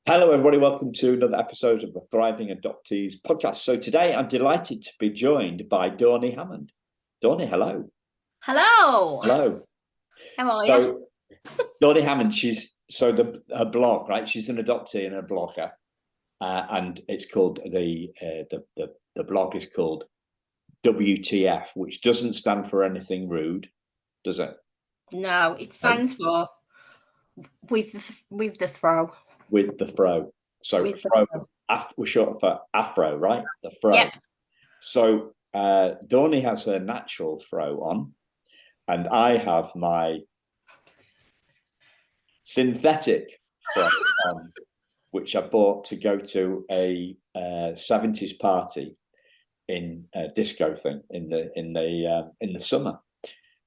Hello, everybody. Welcome to another episode of the Thriving Adoptees podcast. So today I'm delighted to be joined by Dawnie Hammond. Dawnie, hello. Hello. Hello. How are you? Dawnie Hammond, her blog, right? She's an adoptee and a blogger, and it's called the blog is called WTF, which doesn't stand for anything rude, does it? No, it stands for with the throw. With the throw. So throw, we're short for Afro, right? The throw. Yep. So Dawnie has her natural throw on, and I have my synthetic throw on, which I bought to go to a 70s party in a disco thing in the summer.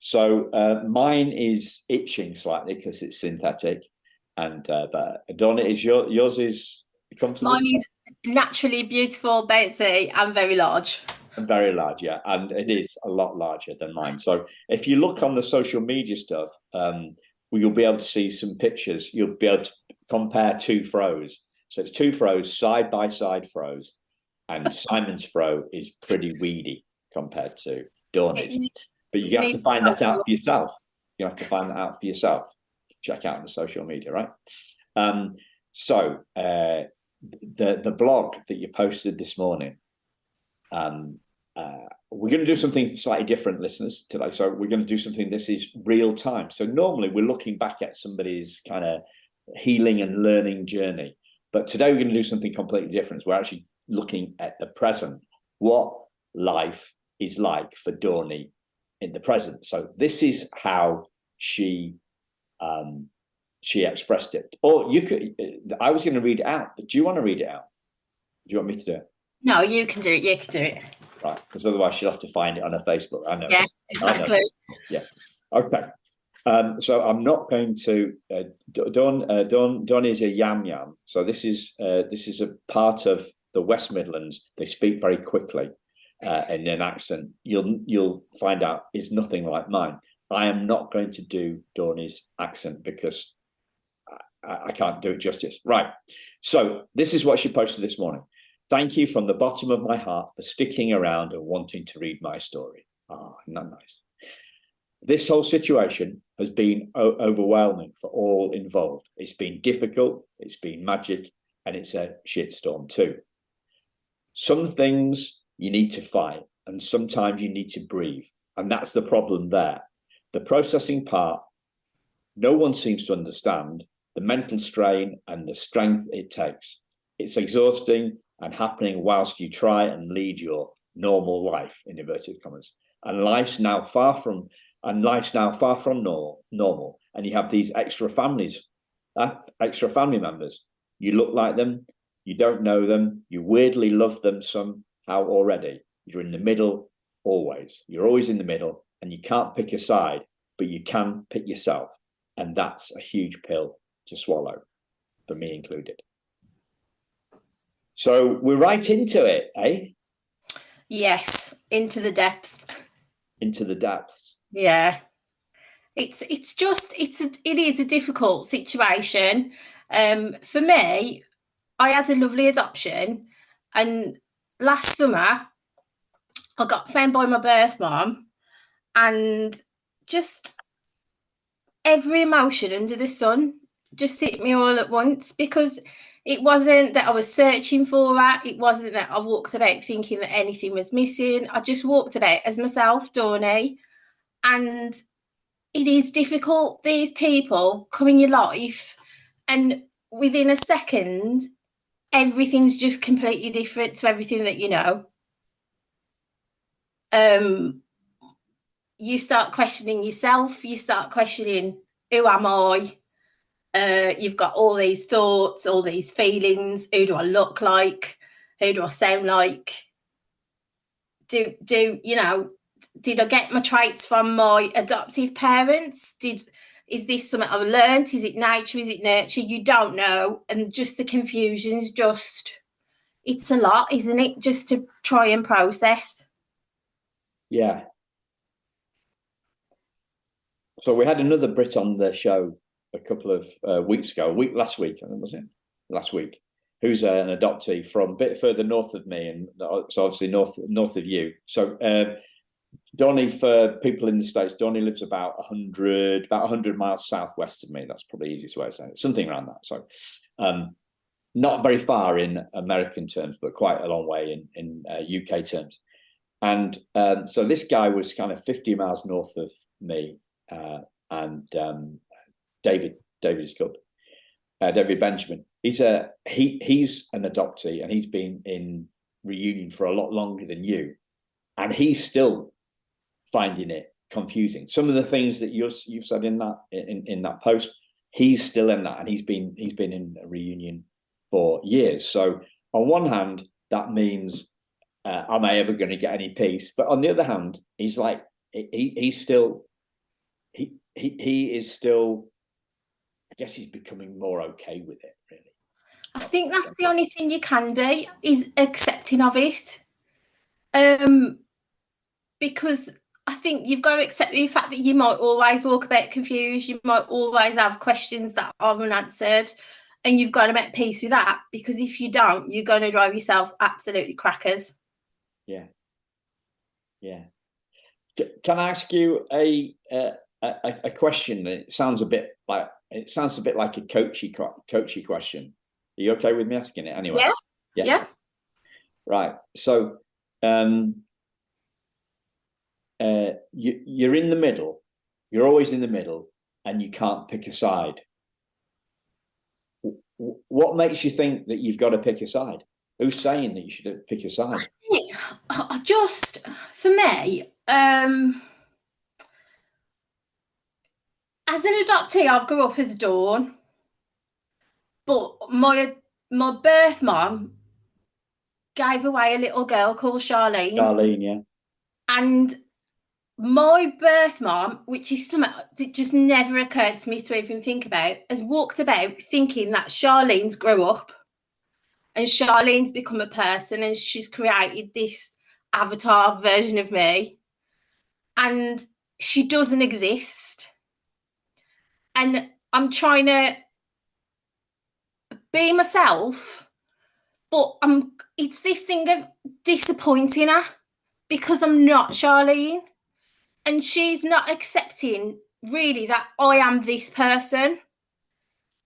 So mine is itching slightly because it's synthetic, and but Dawnie, yours is comfortable? Mine is naturally beautiful, bouncy, and very large. Very large, yeah, and it is a lot larger than mine. So if you look on the social media stuff, you'll be able to see some pictures. You'll be able to compare two throws. So it's two throws, side by side throws, and Simon's throw is pretty weedy compared to Dawnie's. But you have to find that out for yourself. You have to find that out for yourself. Check out the social media, right? So the blog that you posted this morning, we're going to do something slightly different, listeners, today. So we're going to do something. This is real time. So normally we're looking back at somebody's kind of healing and learning journey, but today we're going to do something completely different. We're actually looking at the present, what life is like for Dawnie in the present. So this is how she expressed it. Or you could. I was going to read it out, but do you want to read it out? Do you want me to do it? No, you can do it. You can do it. Right, because otherwise she'll have to find it on her Facebook. I know. Yeah, exactly. Yeah. Okay. So I'm not going to. Dawn is a yam. So this is a part of the West Midlands. They speak very quickly in an accent. You'll find out is nothing like mine. I am not going to do Dawnie's accent because I can't do it justice. Right. So this is what she posted this morning. Thank you from the bottom of my heart for sticking around and wanting to read my story. Not nice. This whole situation has been overwhelming for all involved. It's been difficult, it's been magic, and it's a shitstorm too. Some things you need to fight, and sometimes you need to breathe. And that's the problem there. The processing part, no one seems to understand the mental strain and the strength it takes. It's exhausting and happening whilst you try and lead your normal life, in inverted commas. And life's now far from normal. And you have these extra family members. You look like them, you don't know them, you weirdly love them somehow already. You're in the middle always. You're always in the middle, and you can't pick a side, but you can pick yourself. And that's a huge pill to swallow, for me included. So we're right into it, eh? Yes, into the depths. Into the depths. Yeah. It is a difficult situation. For me, I had a lovely adoption, and last summer I got found by my birth mom, and just every emotion under the sun just hit me all at once, because it wasn't that I was searching for her. It wasn't that I walked about thinking that anything was missing. I just walked about as myself, Dawnie. And it is difficult. These people come in your life, and within a second, everything's just completely different to everything that you know. You start questioning yourself. You start questioning, who am I? You've got all these thoughts, all these feelings. Who do I look like? Who do I sound like? Did I get my traits from my adoptive parents? Is this something I've learned? Is it nature? Is it nurture? You don't know. And just the confusion's it's a lot, isn't it? Just to try and process. Yeah. So we had another Brit on the show a couple of weeks ago, last week, I think, was it? Last week, who's an adoptee from a bit further north of me, and so obviously north of you. So Dawnie, for people in the States, Dawnie lives about 100 miles southwest of me. That's probably the easiest way of saying it, something around that. So not very far in American terms, but quite a long way in UK terms. And so this guy was kind of 50 miles north of me, and David is called David Benjamin. He's an adoptee, and he's been in reunion for a lot longer than you, and he's still finding it confusing. Some of the things that you've said in that post, he's still in that, and he's been in a reunion for years. So on one hand, that means am I ever going to get any peace? But on the other hand, he's like he is still. I guess he's becoming more okay with it, really. I think that's the only thing you can be, is accepting of it. Because I think you've got to accept the fact that you might always walk about confused, you might always have questions that are unanswered, and you've got to make peace with that, because if you don't, you're going to drive yourself absolutely crackers. Yeah. Can I ask you a question? It sounds a bit like a coachy question. Are you okay with me asking it anyway? Yeah. Right. So you're in the middle. You're always in the middle, and you can't pick a side. What makes you think that you've got to pick a side? Who's saying that you should pick a side? For me, as an adoptee, I've grew up as Dawn, but my birth mum gave away a little girl called Charlene. Charlene, yeah. And my birth mum, which is something that just never occurred to me to even think about, has walked about thinking that Charlene's grown up and Charlene's become a person, and she's created this avatar version of me, and she doesn't exist. And I'm trying to be myself, but it's this thing of disappointing her, because I'm not Charlene, and she's not accepting really that I am this person,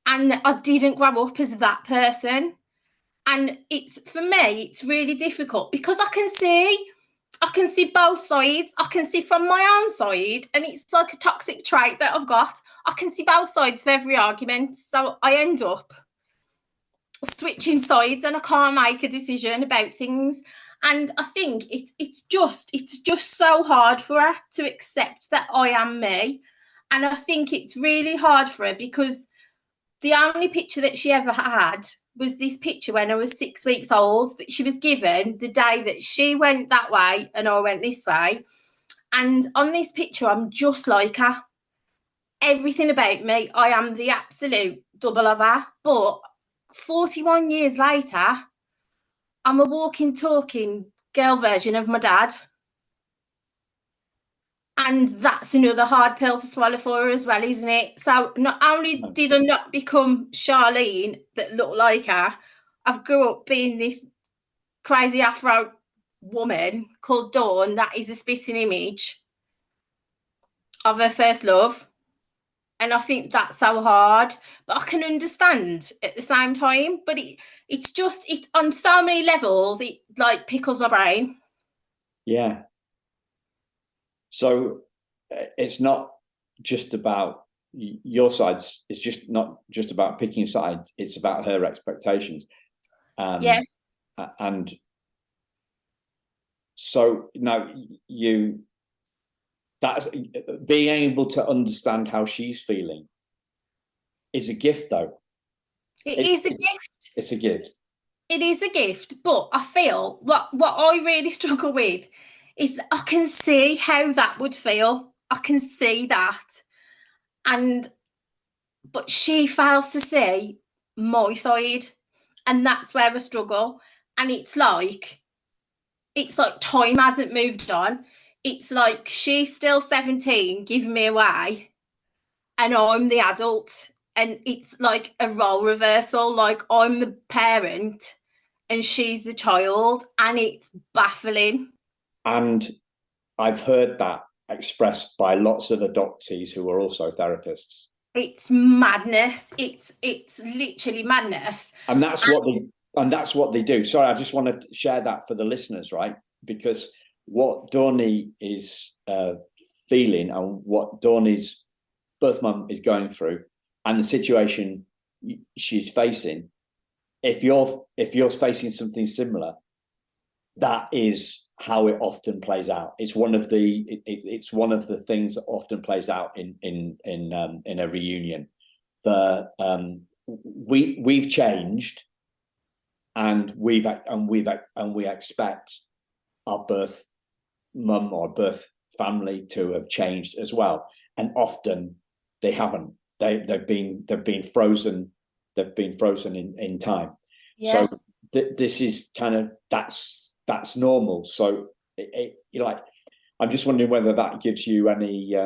and I didn't grow up as that person. And for me, it's really difficult, because I can see both sides. I can see from my own side, and it's like a toxic trait that I've got. I can see both sides of every argument, so I end up switching sides, and I can't make a decision about things. And I think it's just so hard for her to accept that I am me. And I think it's really hard for her, because the only picture that she ever had was this picture when I was 6 weeks old, that she was given the day that she went that way and I went this way. And on this picture, I'm just like her. Everything about me, I am the absolute double of her. But 41 years later, I'm a walking, talking girl version of my dad. And that's another hard pill to swallow for her as well, isn't it? So not only did I not become Charlene that looked like her, I've grew up being this crazy Afro woman called Dawn that is a spitting image of her first love. And I think that's so hard, but I can understand at the same time. But it's on so many levels, it like pickles my brain. Yeah. So it's not just about your sides. It's just not just about picking sides. It's about her expectations. And so now that's being able to understand how she's feeling is a gift, though. It is a gift. It's a gift. It is a gift, but I feel what I really struggle with is that I can see how that would feel. I can see that. But she fails to see my side. And that's where I struggle. And it's like time hasn't moved on. It's like she's still 17 giving me away, and I'm the adult and it's like a role reversal. Like I'm the parent and she's the child, and it's baffling. And I've heard that expressed by lots of adoptees who are also therapists. It's madness. It's literally madness. And that's what they do. Sorry, I just want to share that for the listeners, right? Because what Dawnie is feeling, and what Dawnie's birth mum is going through, and the situation she's facing, if you're facing something similar, that is how it often plays out. It's one of the things that often plays out in a reunion. We've changed, and we expect our birth mum or birth family to have changed as well, and often they haven't. They've been frozen. They've been frozen in time. Yeah. So this is kind of that's normal. So you're like, I'm just wondering whether that gives you any.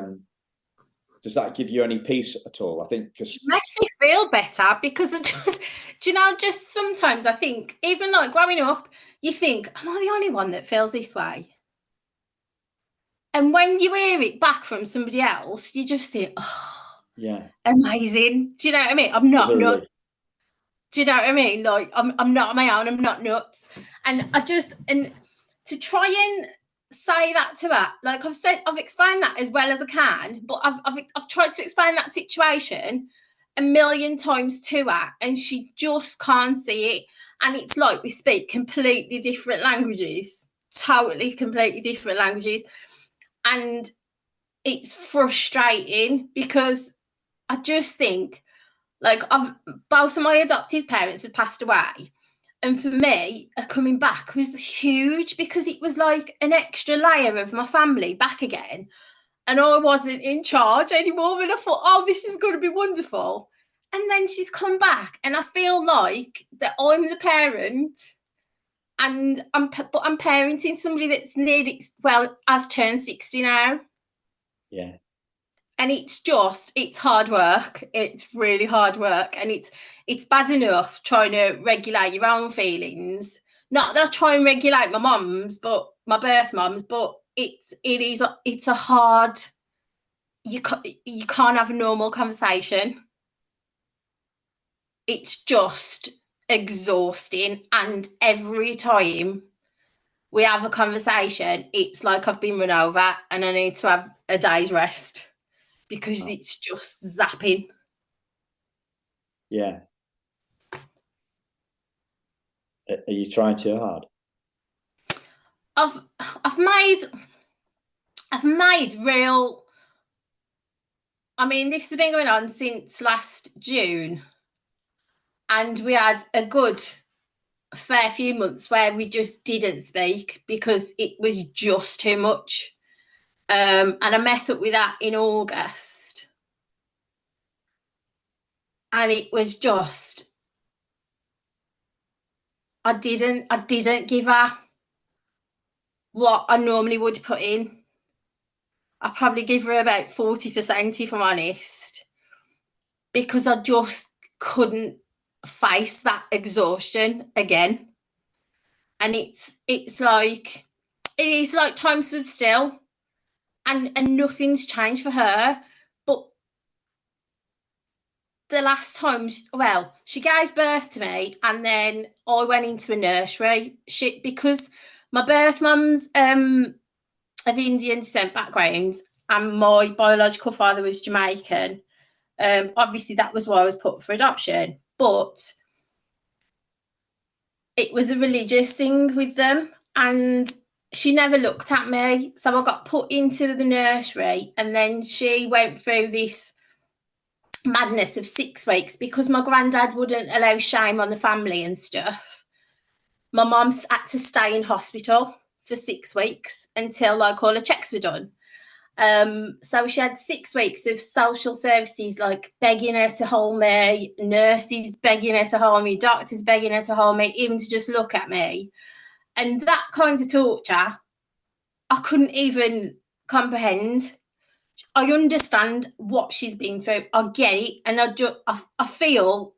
Does that give you any peace at all? I think because it makes me feel better, because it just, do you know, just sometimes I think, even like growing up, you think, am I the only one that feels this way? And when you hear it back from somebody else, you just think, oh, yeah, amazing. Do you know what I mean? I'm not absolutely. nuts. Do you know what I mean? Like I'm not on my own. I'm not nuts. And and to try and say that to her, like I've explained that as well as I can, but I've tried to explain that situation a million times to her, and she just can't see it. And it's like we speak completely different languages, totally completely different languages, and it's frustrating because I just think, like, both of my adoptive parents have passed away, and for me, coming back was huge, because it was like an extra layer of my family back again, and I wasn't in charge anymore. And I thought, oh, this is going to be wonderful. And then she's come back, and I feel like that I'm the parent, and I'm parenting somebody that's nearly, well, has turned 60 now. Yeah. And it's hard work. It's really hard work, and it's bad enough trying to regulate your own feelings. Not that I try and regulate my mum's, but my birth mum's, but it's a hard. You can't have a normal conversation. It's just exhausting, and every time we have a conversation, it's like I've been run over and I need to have a day's rest, because it's just zapping. Yeah. Are you trying too hard? I've made real. I mean, this has been going on since last June, and we had a good fair few months where we just didn't speak because it was just too much. And I met up with that in August, and it was just, I didn't give her what I normally would put in. I probably give her about 40%, if I'm honest, because I just couldn't face that exhaustion again. And it's like, it is like time stood still, and nothing's changed for her. But the last time, well, she gave birth to me, and then I went into a nursery. Because my birth mum's of Indian descent background, and my biological father was Jamaican. Obviously, that was why I was put for adoption, but it was a religious thing with them, and she never looked at me. So I got put into the nursery, and then she went through this madness of 6 weeks because my granddad wouldn't allow shame on the family and stuff. My mum had to stay in hospital for 6 weeks until like all the checks were done. So she had 6 weeks of social services like begging her to hold me, nurses begging her to hold me, doctors begging her to hold me, even to just look at me. And that kind of torture, I couldn't even comprehend. I understand what she's been through. I get it, and I feel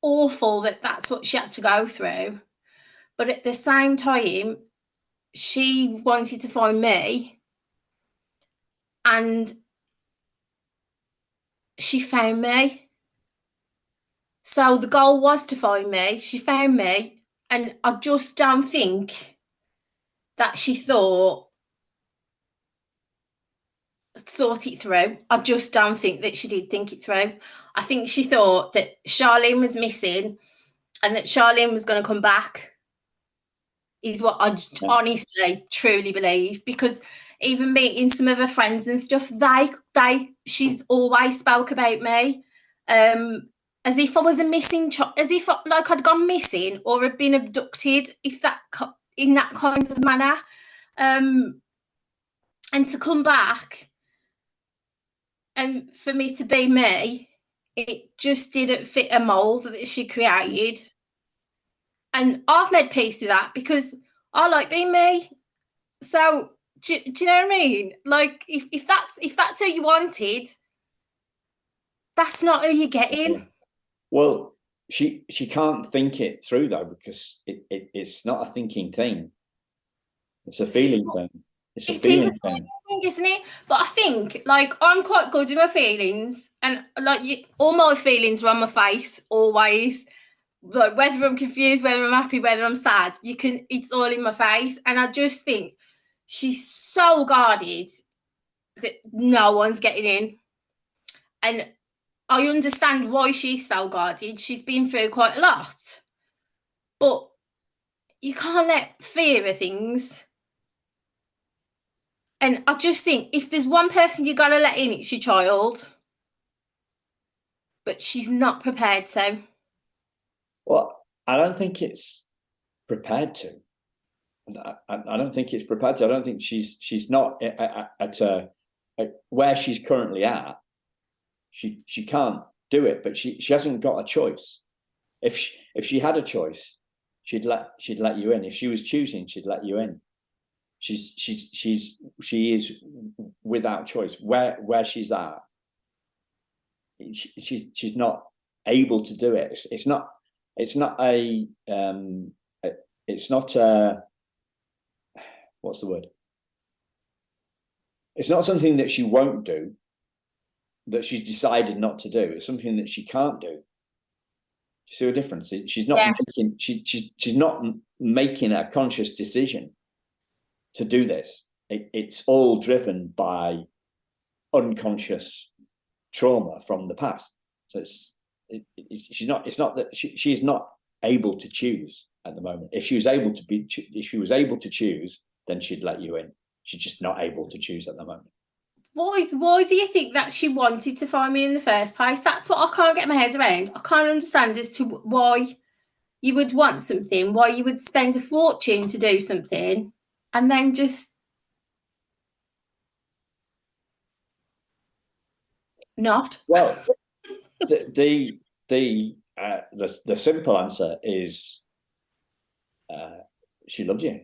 awful that that's what she had to go through. But at the same time, she wanted to find me, and she found me. So the goal was to find me. She found me, and I just don't think that she thought it through. I just don't think that she did think it through. I think she thought that Charlene was missing and that Charlene was going to come back, is what I honestly truly believe, because even meeting some of her friends and stuff, she's always spoke about me as if I was a missing child, as if like I'd gone missing or had been abducted, if that in that kind of manner, and to come back and for me to be me, it just didn't fit a mold that she created. And I've made peace with that because I like being me. So do you know what I mean? Like if that's who you wanted, that's not who you're getting. Well, she can't think it through though, because it's not a thinking thing. It's a feeling thing. It's a feeling thing, isn't it? But I think like I'm quite good with my feelings, and like all my feelings are on my face always. Like whether I'm confused, whether I'm happy, whether I'm sad, it's all in my face. And I just think she's so guarded that no one's getting in. And I understand why she's so guarded. She's been through quite a lot. But you can't let fear of things. And I just think if there's one person you got to let in, it's your child. But she's not prepared to. Well, I don't think it's prepared to. I don't think it's prepared to. I don't think she's not at where she's currently at. She can't do it, but she hasn't got a choice. If she had a choice, she'd let you in. If she was choosing, she'd let you in. She is without choice. Where she's at, she's not able to do it. It's not a what's the word? It's not something that she won't do, that she's decided not to do. It's something that she can't do. Do you see a difference? She's not making she's not making a conscious decision to do this. It's all driven by unconscious trauma from the past. So she's not. It's not that she's not able to choose at the moment. If she was able to choose, then she'd let you in. She's just not able to choose at the moment. Why do you think that she wanted to find me in the first place? That's what I can't get my head around. I can't understand as to why you would want something, why you would spend a fortune to do something, and then just not. Well, the simple answer is she loved you.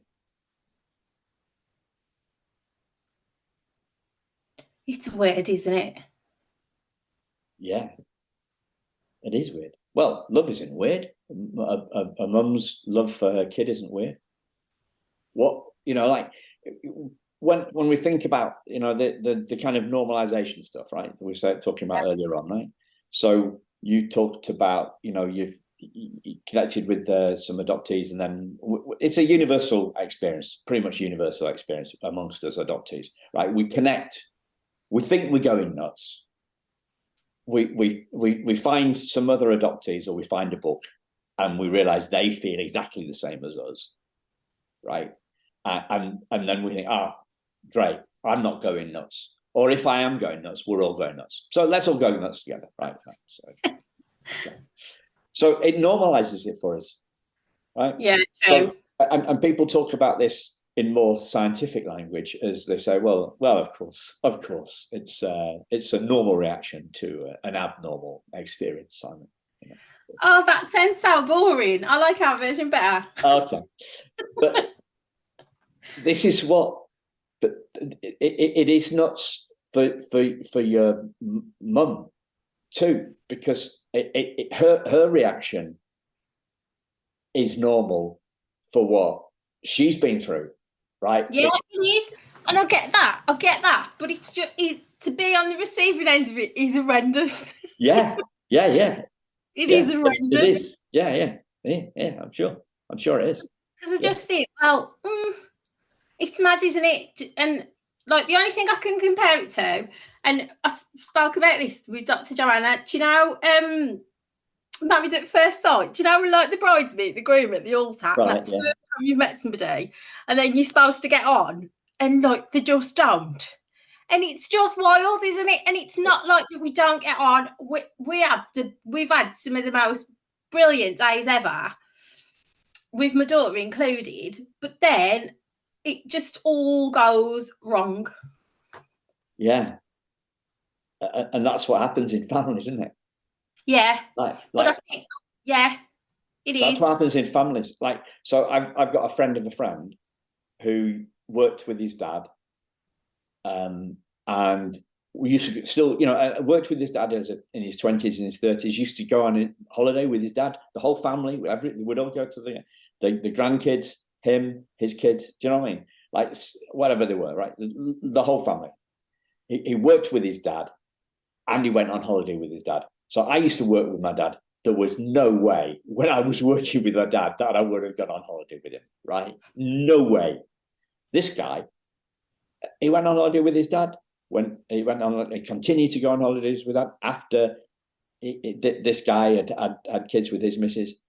It's weird, isn't it? Yeah, it is weird. Well, love isn't weird. A mum's love for her kid isn't weird. What, like when we think about, the kind of normalization stuff, right? We started talking about earlier on, right? So you talked about, you've connected with some adoptees, and then it's a universal experience, pretty much universal experience amongst us adoptees, right? We connect. We think we're going nuts. We find some other adoptees, or we find a book, and we realize they feel exactly the same as us, right? And then we think, great, I'm not going nuts. Or if I am going nuts, we're all going nuts. So let's all go nuts together, right? So it normalizes it for us, right? Yeah, true. So, and people talk about this in more scientific language, as they say, well, of course, it's a normal reaction to an abnormal experience, Simon. Oh, that sounds so boring. I like our version better. Okay, but this is what but it is nuts for your mum too, because her reaction is normal for what she's been through, right? Yeah, it is, and I get that, but it's just to be on the receiving end of it is horrendous. Yeah. It is horrendous. It is. Yeah. I'm sure it is. Because I just think, well, it's mad, isn't it? And like the only thing I can compare it to, and I spoke about this with Dr. Joanna. Do you know, Married at First Sight? Do you know when like the brides meet the groom at the altar? Right, And that's the first time you've met somebody, and then you're supposed to get on, and like they just don't. And it's just wild, isn't it? And it's not like that we don't get on. We've had some of the most brilliant days ever, with my daughter included, but then it just all goes wrong. Yeah. And that's what happens in families, isn't it? Yeah. But I think, yeah, it is. That's what happens in families. Like, so I've got a friend of a friend who worked with his dad, and we used to still, worked with his dad in his 20s and his 30s. Used to go on a holiday with his dad. The whole family, we'd all go to the grandkids, him, his kids. Do you know what I mean? Like whatever they were, right? The whole family. He worked with his dad, and he went on holiday with his dad. So I used to work with my dad. There was no way when I was working with my dad that I would have gone on holiday with him, right? No way. This guy, he went on holiday with his dad. When he continued to go on holidays with that after this guy had kids with his missus,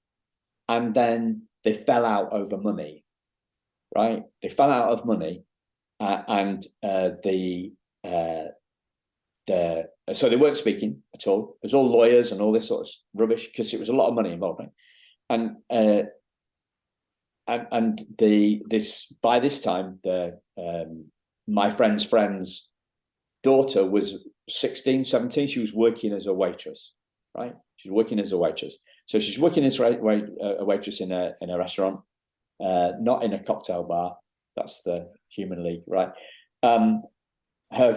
and then they fell out over money, right? They fell out of money, and so they weren't speaking at all. It was all lawyers and all this sort of rubbish because it was a lot of money involved, right? And by this time my friend's daughter was 16, 17. She was working as a waitress, right? She's working as a waitress. So she's working as a waitress in a restaurant, not in a cocktail bar. That's the Human League, right? Her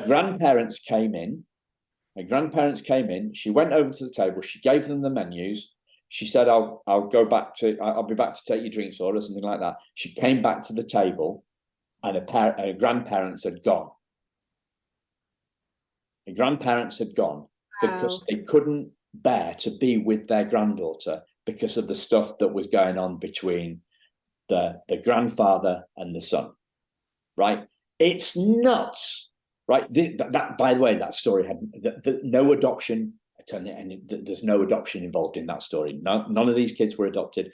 grandparents came in. She went over to the table. She gave them the menus. She said, I'll be back to take your drinks order," something like that. She came back to the table, and her grandparents had gone. The grandparents had gone because they couldn't bear to be with their granddaughter because of the stuff that was going on between the grandfather and the son, right? It's nuts, right? That by the way, that story had no adoption. And there's no adoption involved in that story. None of these kids were adopted.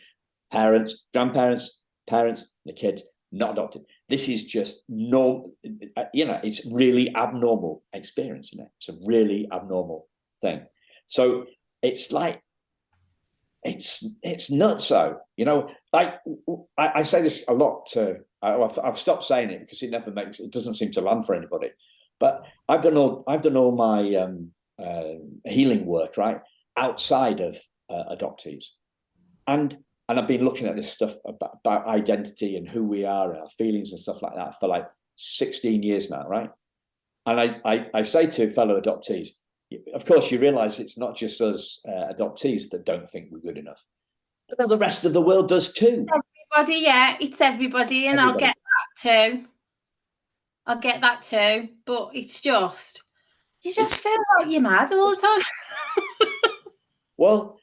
Parents, grandparents, parents, the kids not adopted. This is just normal. It's really abnormal experience, isn't it? It's a really abnormal thing. So it's like it's nuts. So like I say this a lot. I've stopped saying it because it doesn't seem to land for anybody. But I've done all my healing work, right, outside of adoptees, and I've been looking at this stuff about identity and who we are and our feelings and stuff like that for like 16 years now, right? And I say to fellow adoptees, of course, you realize it's not just us adoptees that don't think we're good enough. But the rest of the world does too. Everybody, yeah, it's everybody, and everybody. I'll get that too. But it's just, you just feel like you're mad all the time. Well,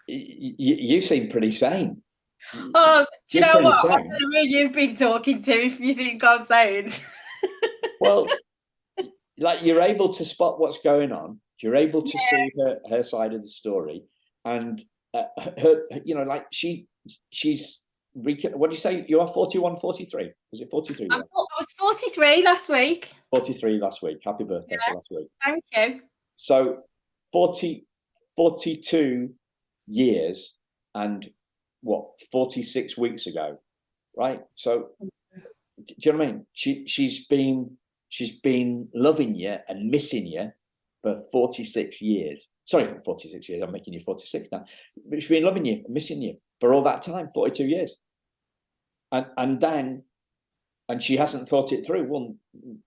you seem pretty sane. Oh, do you know what? I don't know who you've been talking to if you think I'm saying. Well, like you're able to spot what's going on. You're able to see her side of the story, and her, like she's. What do you say? You are 41, 43? Was it 43? I was 43 last week. 43 last week. Happy birthday for last week. Thank you. So 42 years and 46 weeks ago, right? So do you know what I mean? She's been loving you and missing you for 46 years. Sorry, 46 years. I'm making you 46 now. But she's been loving you and missing you for all that time, 42 years. And then And she hasn't thought it through. Well,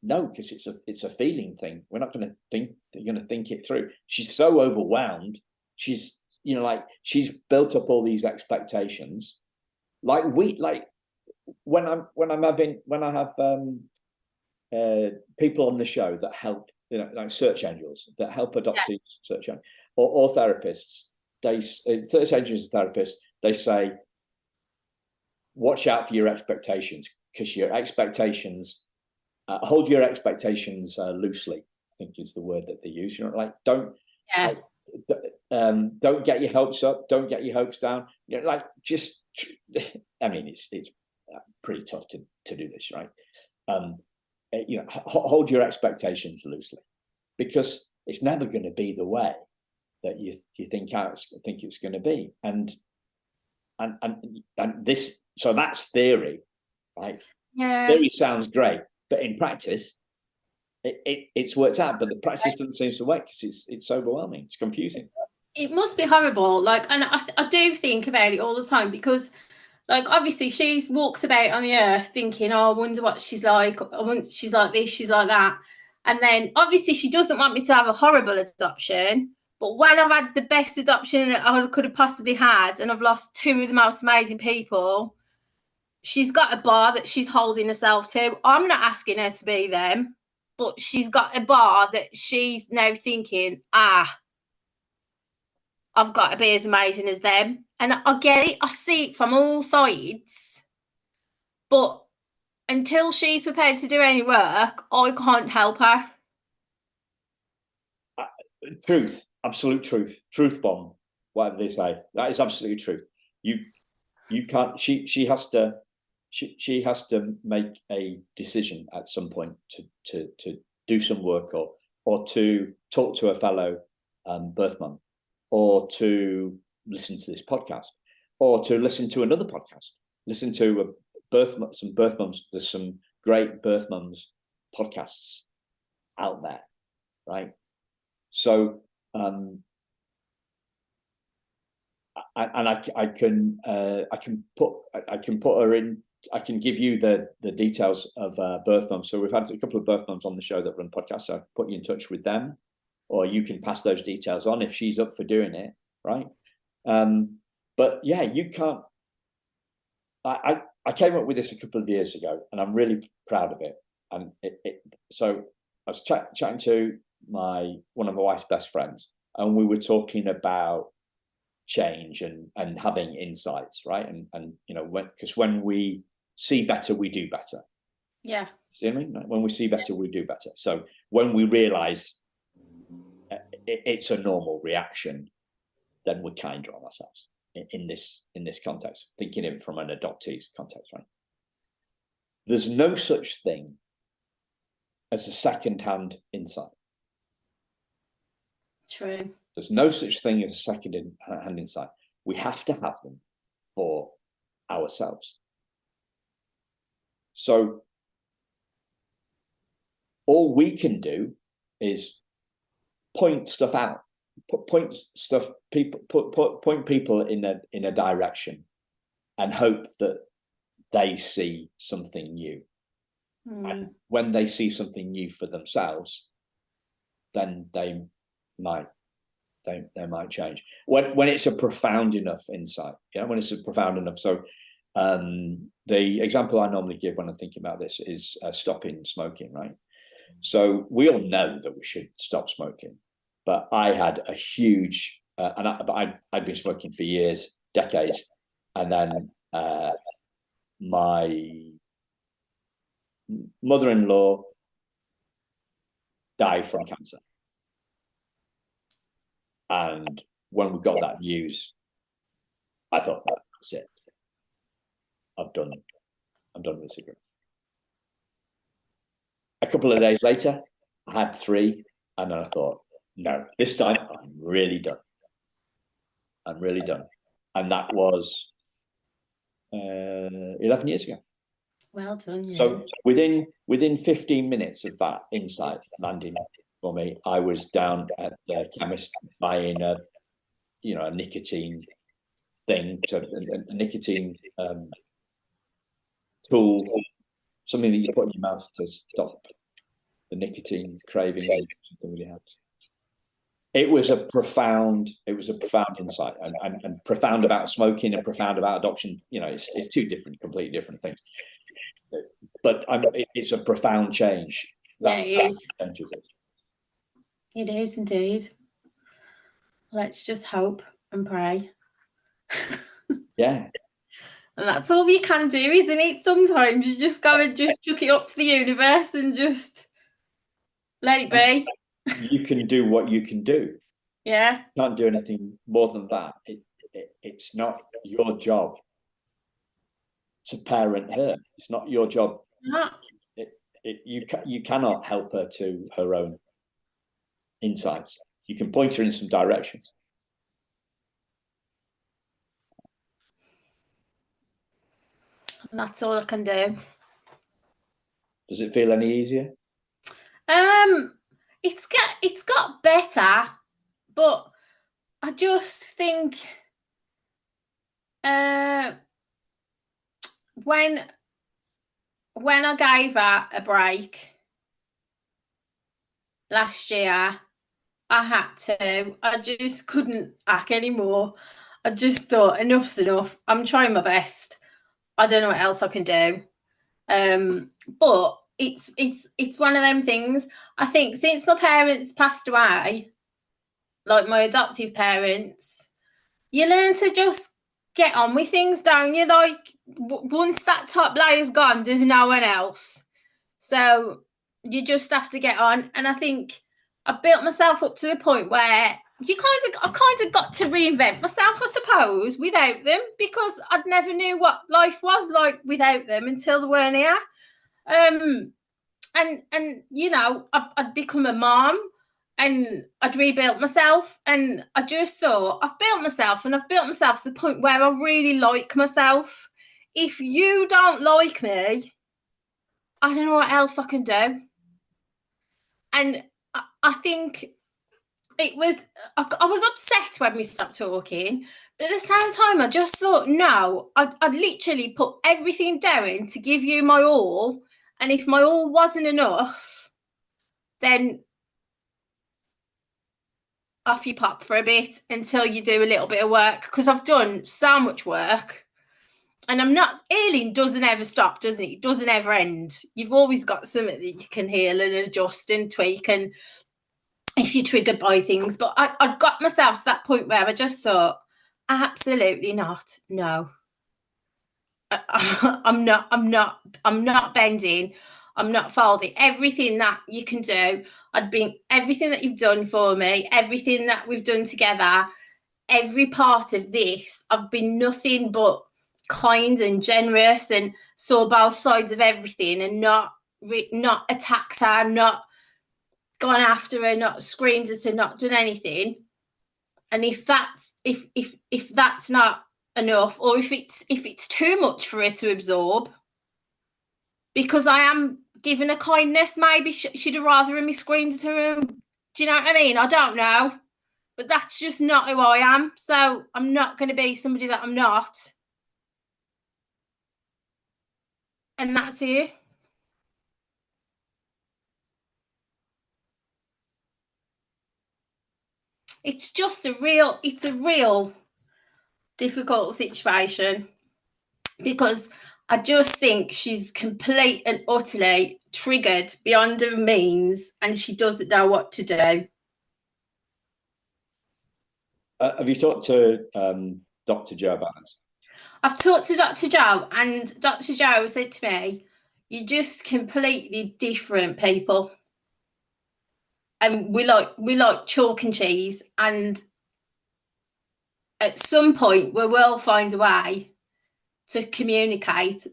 no, because it's a feeling thing. We're not going to think that you're going to think it through. She's so overwhelmed. She's, like, she's built up all these expectations. Like when I have people on the show that help, like search angels that help adoptees, search angels, or therapists. Search angels and therapists, they say, watch out for your expectations, because your expectations, hold your expectations loosely, I think is the word that they use. Like, don't get your hopes up, don't get your hopes down. Like, just, I mean, it's pretty tough to do this, right? Hold your expectations loosely, because it's never going to be the way that you think it's going to be. And this, so that's theory, right? Yeah. Theory sounds great, but in practice, it's worked out. But the practice doesn't seem to work because it's overwhelming. It's confusing. It must be horrible. Like, and I do think about it all the time, because, like, obviously she walks about on the earth thinking, oh, I wonder what she's like. I wonder, she's like this, she's like that. And then obviously she doesn't want me to have a horrible adoption. But when I've had the best adoption that I could have possibly had, and I've lost two of the most amazing people, she's got a bar that she's holding herself to. I'm not asking her to be them, but she's got a bar that she's now thinking, I've got to be as amazing as them. And I get it. I see it from all sides. But until she's prepared to do any work, I can't help her. Truth, absolute truth bomb, whatever they say. That is absolutely true. You can't. She has to make a decision at some point to do some work, or to talk to a fellow birth mum, or to listen to this podcast, or to listen to another podcast. Listen to some birth mums. There's some great birth mums podcasts out there, right? So, and I can put her in. I can give you the details of birth mums. So we've had a couple of birth mums on the show that run podcasts. So I can put you in touch with them, or you can pass those details on if she's up for doing it, right? But yeah, you can't. I came up with this a couple of years ago, and I'm really proud of it. And so I was chatting to one of my wife's best friends, and we were talking about change and having insights, right? And because when we see better, we do better. Yeah. See what I mean? When we see better, we do better. So when we realize it's a normal reaction, then we're kinder on ourselves in this context, thinking of it from an adoptee's context, right? There's no such thing as a second-hand insight. True. There's no such thing as a second-hand insight. We have to have them for ourselves. So all we can do is point stuff out, point people in a direction, and hope that they see something new. And when they see something new for themselves, then they might change. When it's a profound enough insight, when it's a profound enough. So the example I normally give when I'm thinking about this is stopping smoking, right? So we all know that we should stop smoking, but I had a huge, I'd been smoking for years, decades, and then my mother-in-law died from cancer. And when we got that news, I thought, that's it. I'm done with cigarettes. A couple of days later, I had 3, and then I thought, no, this time I'm really done. And that was 11 years ago. Well done, yeah. So within 15 minutes of that insight landing for me, I was down at the chemist buying a nicotine thing, so a nicotine tool something that you put in your mouth to stop the nicotine craving, or something really helps. It was a profound insight, and profound about smoking and profound about adoption. You know, it's two completely different things. But it's a profound change. Yeah, it is. Changes it. It is indeed. Let's just hope and pray. Yeah. And that's all you can do, isn't it? Sometimes you just gotta just chuck it up to the universe and just let it be. You can do what you can do. Yeah. You can't do anything more than that. It's not your job to parent her. It's not your job. You cannot help her to her own insights. You can point her in some directions. And that's all I can do. Does it feel any easier? It's got better, but I just think when I gave her a break last year, I had to. I just couldn't act anymore. I just thought enough's enough. I'm trying my best. I don't know what else I can do. But it's one of them things. I think since my parents passed away, like my adoptive parents, you learn to just get on with things, don't you? Like once that top layer's gone, there's no one else. So you just have to get on. And I think I built myself up to a point where I kind of got to reinvent myself, I suppose, without them, because I'd never knew what life was like without them until they weren't here. And you know, I'd become a mom and I'd rebuilt myself, and I just thought I've built myself to the point where I really like myself. If you don't like me, I don't know what else I can do. And I think I was upset when we stopped talking, but at the same time, I just thought, no, I'd literally put everything down to give you my all. And if my all wasn't enough, then off you pop for a bit until you do a little bit of work, because I've done so much work. And healing doesn't ever stop, doesn't it? It doesn't ever end. You've always got something that you can heal and adjust and tweak, and if you're triggered by things. But I got myself to that point where I just thought, absolutely not. No. I'm not bending. I'm not folding. Everything that you can do, everything that you've done for me, everything that we've done together, every part of this, I've been nothing but kind and generous, and saw both sides of everything, and not attacked her, not gone after her, not screamed at her, not done anything. And if that's not enough, or if it's too much for her to absorb, because I am giving her kindness, maybe she'd have rather me screamed at her. Do you know what I mean? I don't know, but that's just not who I am. So I'm not going to be somebody that I'm not, and that's it. It's a real difficult situation, because I just think she's complete and utterly triggered beyond her means, and she doesn't know what to do. Have you talked to Dr. Joe about this? I've talked to Dr. Joe, and Dr. Joe said to me, "You're just completely different people, and we like chalk and cheese, and at some point we will find a way to communicate,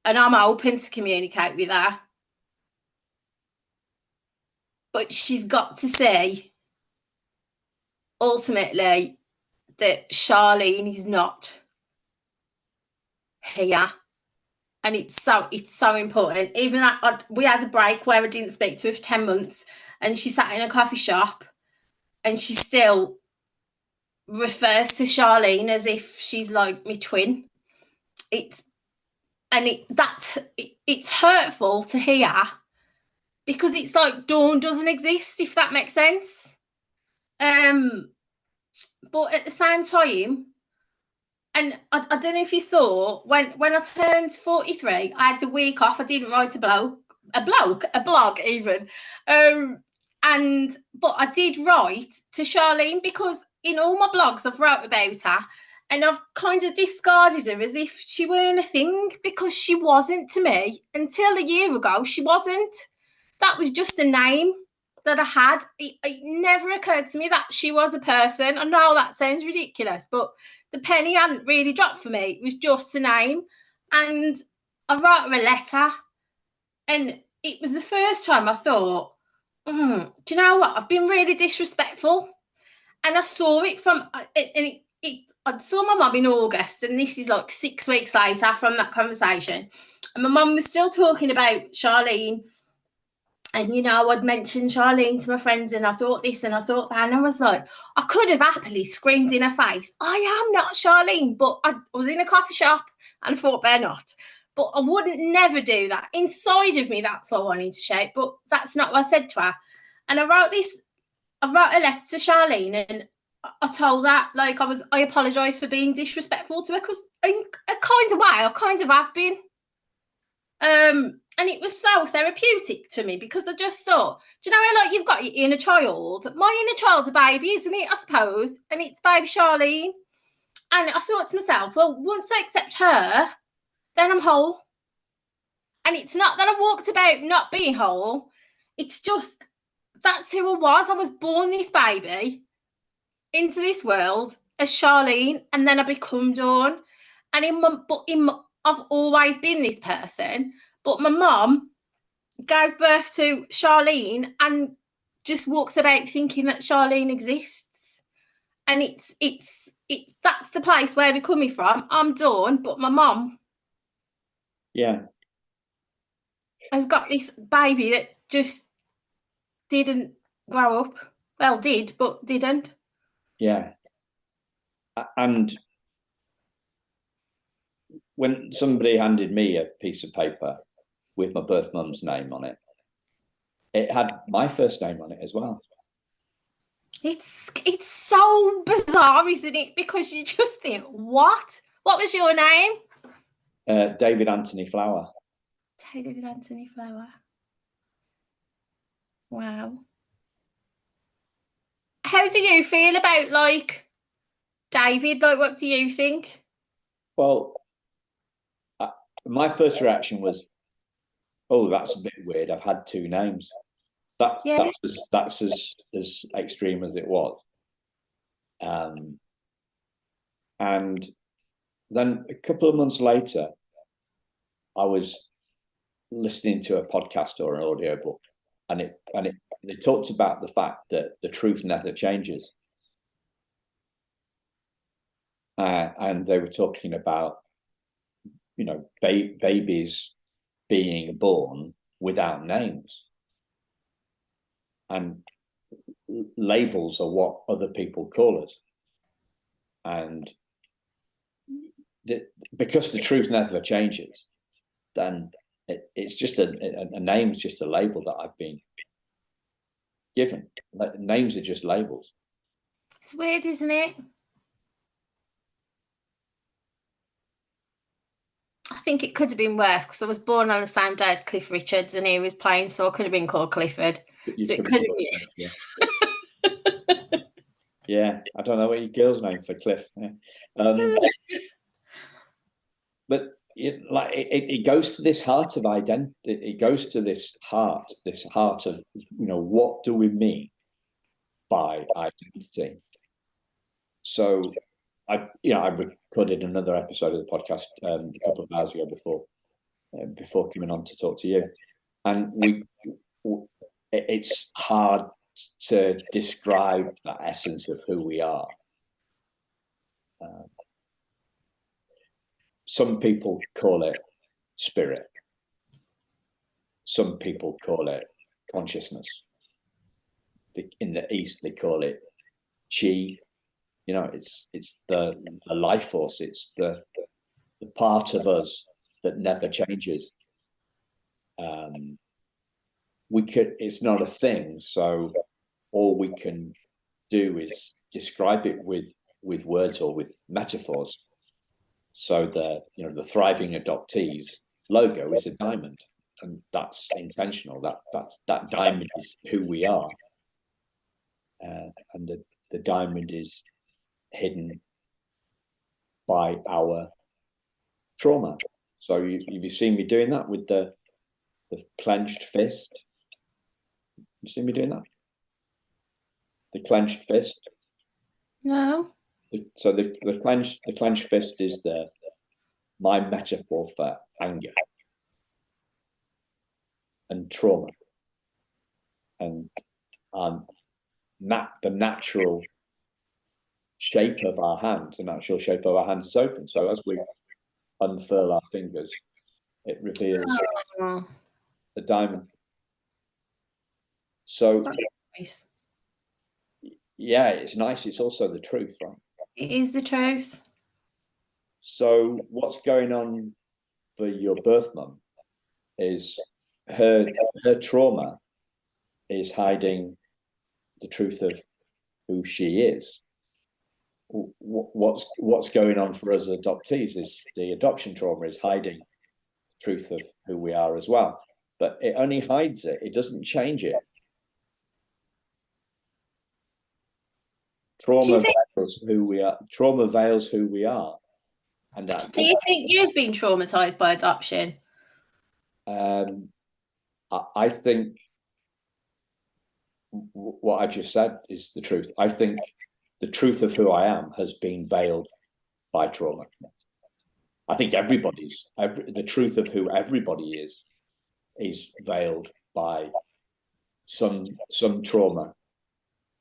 and I'm open to communicate with her. But she's got to see, ultimately, that Charlene is not here." And it's so important. Even we had a break where I didn't speak to her for 10 months, and she sat in a coffee shop, and she still refers to Charlene as if she's like my twin. It's and it's hurtful to hear, because it's like Dawn doesn't exist, if that makes sense. But at the same time, and I don't know if you saw, when I turned 43, I had the week off. I didn't write a blog even. But I did write to Charlene, because in all my blogs I've wrote about her, and I've kind of discarded her as if she weren't a thing, because she wasn't to me until a year ago. She wasn't. That was just a name that I had. It never occurred to me that she was a person. I know that sounds ridiculous, but the penny hadn't really dropped for me. It was just a name. And I wrote her a letter, and it was the first time I thought, do you know what? I've been really disrespectful. And I saw it I saw my mum in August, and this is like 6 weeks later from that conversation. And my mum was still talking about Charlene. And, I'd mentioned Charlene to my friends, and I thought this and I thought that. And I was like, I could have happily screamed in her face, I am not Charlene. But I was in a coffee shop and I thought, better not. But I wouldn't never do that. Inside of me, that's what I wanted to shout. But that's not what I said to her. And I wrote a letter to Charlene, and I told her, like, I apologise for being disrespectful to her, because in a kind of way, I kind of have been. And it was so therapeutic to me, because I just thought, do you know, like, you've got your inner child. My inner child's a baby, isn't it, I suppose? And it's baby Charlene. And I thought to myself, well, once I accept her, then I'm whole. And it's not that I walked about not being whole. It's just, that's who I was. I was born this baby into this world as Charlene, and then I become Dawn. And I've always been this person. But my mum gave birth to Charlene and just walks about thinking that Charlene exists. And that's the place where we're coming from. I'm Dawn, but my mum has got this baby that just didn't grow up. Well, did, but didn't. Yeah. And when somebody handed me a piece of paper with my birth mum's name on it, it had my first name on it as well. It's so bizarre, isn't it? Because you just think, what? What was your name? David Anthony Flower. David Anthony Flower. Wow. How do you feel about, like, David? Like, what do you think? Well, my first reaction was, oh, that's a bit weird. I've had two names. That's as extreme as it was. And then a couple of months later, I was listening to a podcast or an audiobook, and it talked about the fact that the truth never changes. And they were talking about, babies being born without names. And labels are what other people call us. And because the truth never changes, then it's just a name's just a label that I've been given. Names are just labels. It's weird, isn't it? I think it could have been worse, because I was born on the same day as Cliff Richards, and he was playing, so I could have been called Clifford. So it could have been. Yeah, I don't know what your girl's name for Cliff. But it goes to this heart of identity. It goes to this heart of, what do we mean by identity? So I recorded another episode of the podcast a couple of hours ago before coming on to talk to you, and it's hard to describe that essence of who we are. Some people call it spirit. Some people call it consciousness. In the East, they call it chi. It's the life force. It's the part of us that never changes. It's not a thing, so all we can do is describe it with words or with metaphors. So the thriving adoptees logo is a diamond, and that's intentional. That diamond is who we are, and the diamond is hidden by our trauma. So you've seen me doing that with the clenched fist. You seen me doing that? The clenched fist. No. So the clenched fist is my metaphor for anger and trauma, and the natural shape of our hands. The natural shape of our hands is open. So as we unfurl our fingers, it reveals the diamond. So that's nice. Yeah, it's nice. It's also the truth, right? It is the truth. So what's going on for your birth mum is her trauma is hiding the truth of who she is. What's going on for us adoptees is the adoption trauma is hiding the truth of who we are as well. But it only hides it. It doesn't change it. Trauma veils who we are. Trauma veils who we are. And do you think you've been traumatized by adoption? I think what I just said is the truth. I think the truth of who I am has been veiled by trauma. I think the truth of who everybody is veiled by some trauma,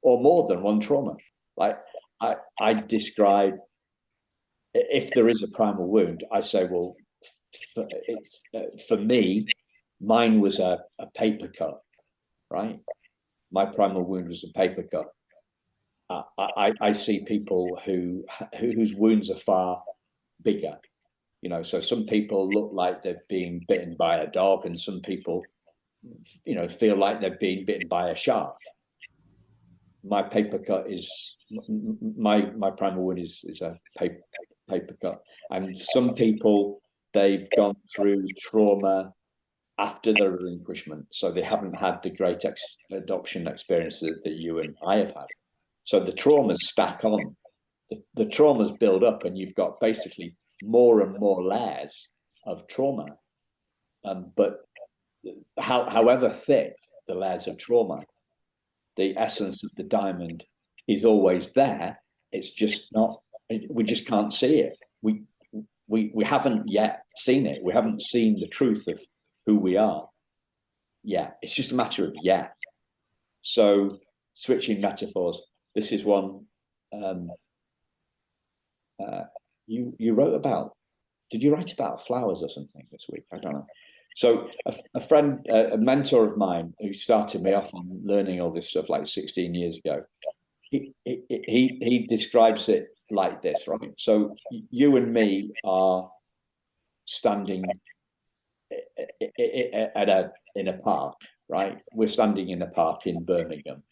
or more than one trauma. Like I describe, if there is a primal wound, I say, well, for me, mine was a paper cut, right? My primal wound was a paper cut. I see people whose wounds are far bigger, so some people look like they're being bitten by a dog, and some people, feel like they're being bitten by a shark. My paper cut is my primal wound is a paper cut, and some people, they've gone through trauma after the relinquishment, so they haven't had the great adoption experience that you and I have had. So the traumas stack on, the traumas build up, and you've got basically more and more layers of trauma. But however thick the layers of trauma, the essence of the diamond is always there. It's just not. We just can't see it. We haven't yet seen it. We haven't seen the truth of who we are. Yeah, it's just a matter of yet. So switching metaphors. This is one you wrote about. Did you write about flowers or something this week? I don't know. So a friend, a mentor of mine who started me off on learning all this stuff like 16 years ago, he describes it like this, right? So you and me are standing in a park, right? We're standing in a park in Birmingham,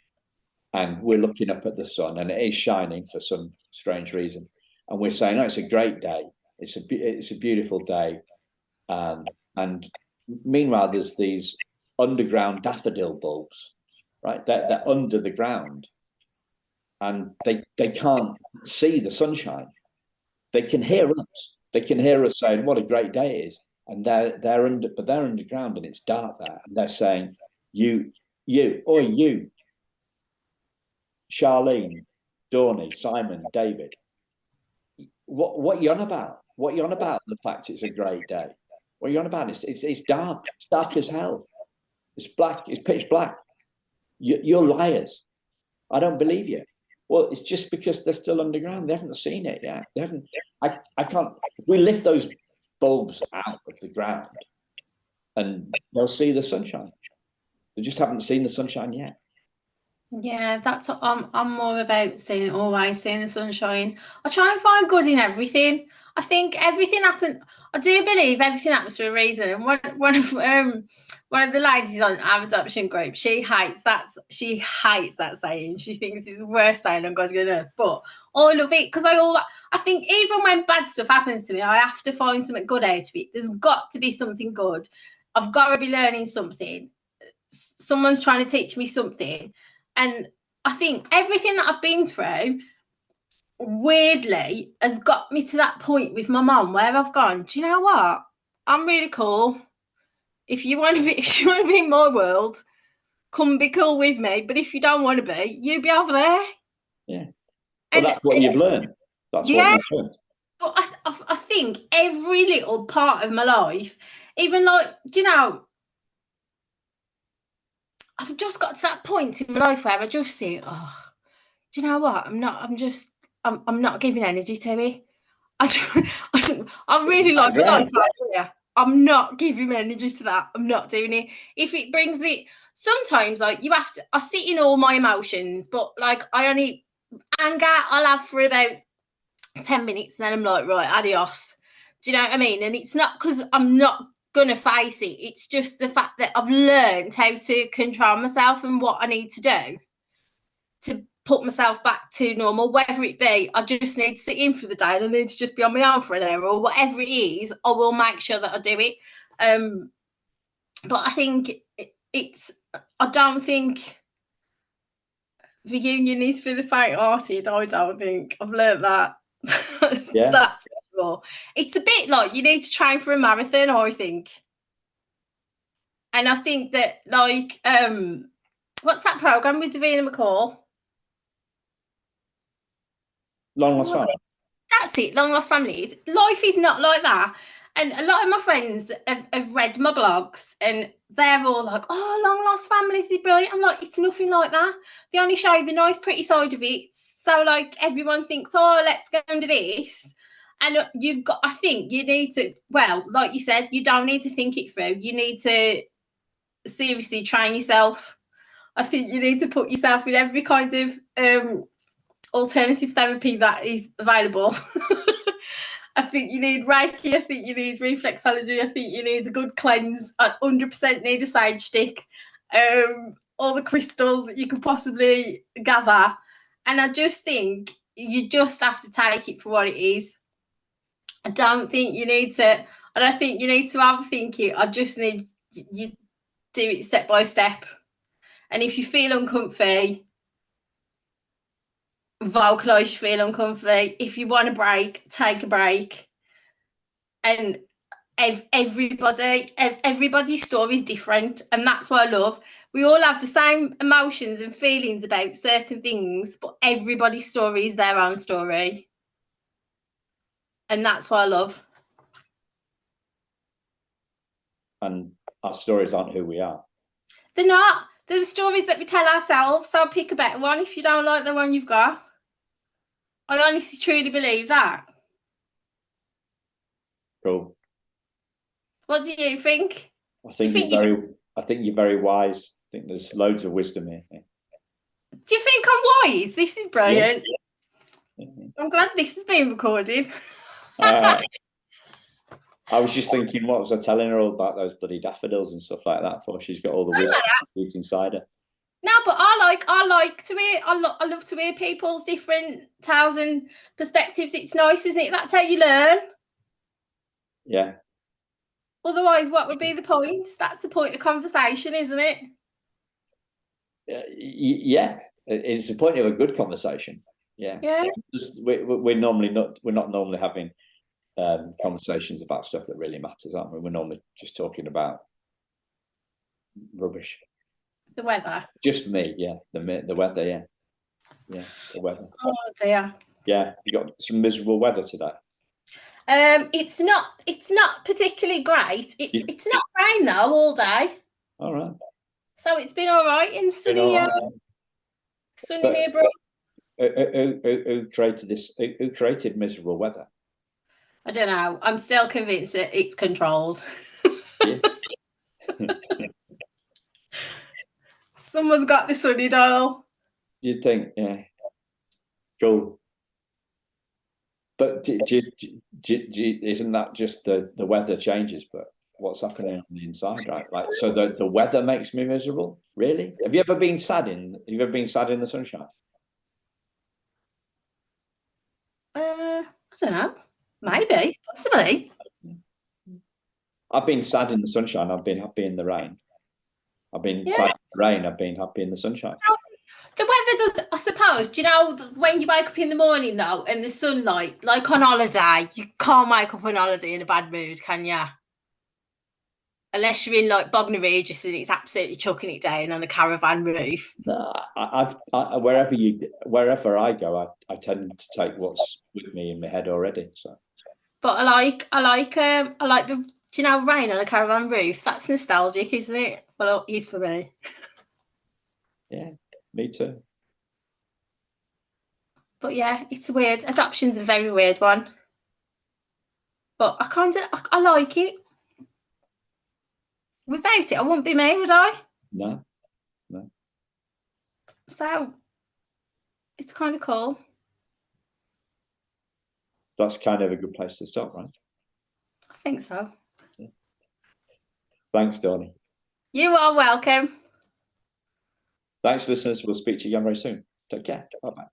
and we're looking up at the sun, and it is shining for some strange reason, and we're saying, "Oh, it's a great day. It's a beautiful day," and meanwhile, there's these underground daffodil bulbs, right? They're under the ground, and they can't see the sunshine. They can hear us. They can hear us saying, "What a great day it is," and they're underground, and it's dark there, and they're saying, "You, Charlene, Dawnie, Simon, David, what are you on about? What are you on about? The fact it's a great day. What are you on about? It's dark. It's dark as hell. It's black. It's pitch black. You're liars. I don't believe you." Well, it's just because they're still underground. They haven't seen it yet. They haven't. I can't. We lift those bulbs out of the ground, and they'll see the sunshine. They just haven't seen the sunshine yet. Yeah, that's I'm more about always seeing the sunshine. I try and find good in everything. I think everything happened. I do believe everything happens for a reason. And one of the ladies on our adoption group, she hates that. She hates that saying. She thinks it's the worst saying on God's green earth. But I love it because I think even when bad stuff happens to me, I have to find something good out of it. There's got to be something good. I've got to be learning something. Someone's trying to teach me something, and I think everything that I've been through, weirdly, has got me to that point with my mum where I've gone, do you know what? I'm really cool. If you want to be in my world, come be cool with me. But if you don't want to be, you be over there. Yeah. Well, that's what you've learned. That's what you've learned. But I think every little part of my life, even like, do you know, I've just got to that point in my life where I just think, oh, do you know what? I'm not giving energy to it. I really like my life idea. I'm not giving energy to that. I'm not doing it. If it brings me, sometimes like you have to, I sit in all my emotions, but like I only anger I'll have for about 10 minutes and then I'm like, right, adios. Do you know what I mean? And it's not because I'm not gonna face it. It's just the fact that I've learned how to control myself and what I need to do to put myself back to normal, whether it be I just need to sit in for the day and I need to just be on my own for an hour or whatever it is, I will make sure that I do it. But I think I don't think the union is for the faint-hearted. I don't think. I've learned that. Yeah. That's for sure. It's a bit like you need to train for a marathon, I think. And I think that, like, what's that program with Davina McCall? Long Lost Family. That's it, Long Lost Families. Life is not like that. And a lot of my friends have read my blogs and they're all like, oh, Long Lost Families is brilliant. I'm like, it's nothing like that. They only show you the nice, pretty side of it. So, like, everyone thinks, oh, let's go and do this. And I think you need to, well, like you said, you don't need to think it through. You need to seriously train yourself. I think you need to put yourself in every kind of alternative therapy that is available. I think you need Reiki. I think you need reflexology. I think you need a good cleanse. I 100% need a sage stick. All the crystals that you could possibly gather. And I just think you just have to take it for what it is. I don't think you need to overthink it. I just need you do it step by step. And if you feel uncomfy, vocalize you feel uncomfy. If you want a break, take a break. And everybody's story is different, and that's what I love. We all have the same emotions and feelings about certain things, but everybody's story is their own story, and that's what I love. And our stories aren't who we are. They're not. They're the stories that we tell ourselves. So pick a better one if you don't like the one you've got. I honestly, truly believe that. Cool. What do you think? I think you're very wise. I think there's loads of wisdom here. Do you think I'm wise? This is brilliant. Yeah. I'm glad this has been recorded. I was just thinking, what was I telling her all about those bloody daffodils and stuff like that for? She's got all the wisdom inside her. No, but I like to hear. I love to hear people's different tales and perspectives. It's nice, isn't it? That's how you learn. Yeah. Otherwise, what would be the point? That's the point of conversation, isn't it? Yeah, it's the point of a good conversation. Yeah. Yeah. We're not normally having conversations about stuff that really matters, aren't we? We're normally just talking about rubbish. The weather. Just me, yeah. The weather, yeah. Yeah, the weather. Oh dear. Yeah, you got some miserable weather today. It's not particularly great. It's not rain though all day. All right. So it's been all right in sunny, sunny neighbourhood. Who created this? Who created miserable weather? I don't know. I'm still convinced that it's controlled. Yeah. Someone's got the sunny dial. You'd think, yeah. Cool. But isn't that just the weather changes? But what's happening on the inside, right? Like, so the weather makes me miserable. Really? Have you ever been sad in? Have you ever been sad in the sunshine? I don't know. Maybe, possibly. I've been sad in the sunshine. I've been happy in the rain. I've been Yeah. sad in the rain. I've been happy in the sunshine. The weather does, I suppose. Do you know when you wake up in the morning though, and the sunlight, like on holiday, you can't wake up on holiday in a bad mood, can you? Unless you're in like Bognor Regis and it's absolutely chucking it down on a caravan roof. No, wherever I go, I tend to take what's with me in my head already. So, But I like the, do you know, rain on a caravan roof? That's nostalgic, isn't it? Well, it is for me. yeah, me too. But yeah, it's weird. Adoption's a very weird one. But I like it. Without it, I wouldn't be me, would I? No. So it's kind of cool. That's kind of a good place to stop, right? I think so. Yeah. Thanks, Dawnie. You are welcome. Thanks, listeners. We'll speak to you again very soon. Take care. Bye-bye.